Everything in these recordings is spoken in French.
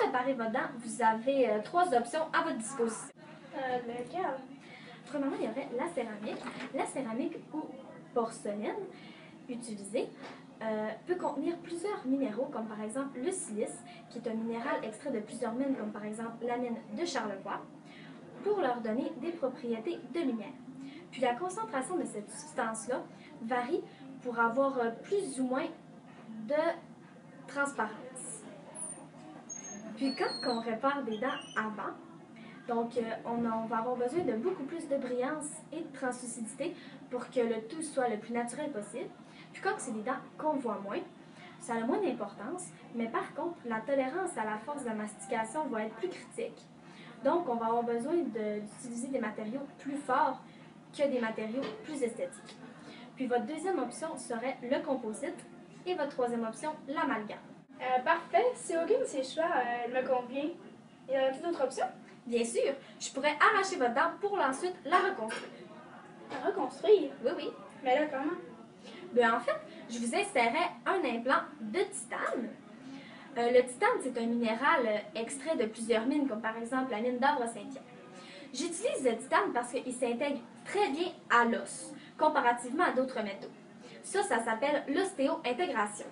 réparer votre dent, vous avez trois options à votre disposition. Lequel? Premièrement, il y aurait la céramique. La céramique ou porcelaine utilisée peut contenir plusieurs minéraux, comme par exemple le silice, qui est un minéral extrait de plusieurs mines, comme par exemple la mine de Charlevoix, pour leur donner des propriétés de lumière. Puis la concentration de cette substance-là varie pour avoir plus ou moins de transparence. Puis quand on répare des dents avant, donc on va avoir besoin de beaucoup plus de brillance et de translucidité pour que le tout soit le plus naturel possible. Puis quand c'est des dents qu'on voit moins, ça a moins d'importance, mais par contre, la tolérance à la force de mastication va être plus critique. Donc, on va avoir besoin d'utiliser des matériaux plus forts que des matériaux plus esthétiques. Puis votre deuxième option serait le composite et votre troisième option, l'amalgame. Parfait. Si aucune de ces choix me convient, il y a-t-il d'autres options? Bien sûr, je pourrais arracher votre dent pour ensuite la reconstruire. À reconstruire? Oui, oui. Mais là, comment? Bien, en fait, je vous insérerais un implant de titane. Le titane, c'est un minéral extrait de plusieurs mines, comme par exemple la mine d'Avre-Saint-Pierre. J'utilise le titane parce qu'il s'intègre très bien à l'os, comparativement à d'autres métaux. Ça s'appelle l'ostéo-intégration.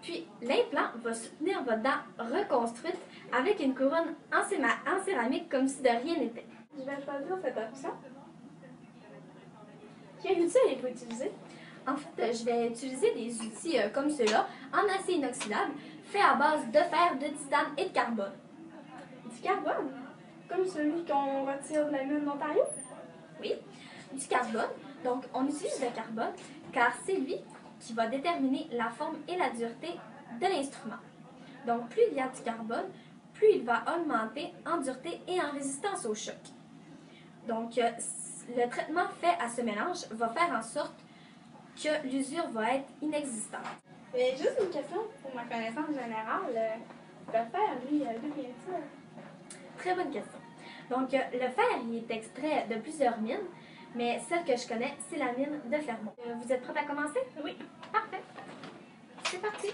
Puis, l'implant va soutenir votre dent reconstruite avec une couronne en céramique comme si de rien n'était. Je vais choisir cette option. Quel outil allez-vous utiliser? En fait, je vais utiliser des outils comme ceux-là, en acier inoxydable, fait à base de fer, de titane et de carbone. Du carbone? Comme celui qu'on retire de la mine d'Ontario? Oui, du carbone. Donc, on utilise le carbone car c'est lui qui va déterminer la forme et la dureté de l'instrument. Donc, plus il y a du carbone, plus il va augmenter en dureté et en résistance au choc. Donc, le traitement fait à ce mélange va faire en sorte que l'usure va être inexistante. Mais juste une question pour ma connaissance générale. Le fer, lui, d'où vient-il? Très bonne question. Donc, le fer, il est extrait de plusieurs mines, mais celle que je connais, c'est la mine de Fermont. Vous êtes prête à commencer? Oui. Parfait. C'est parti.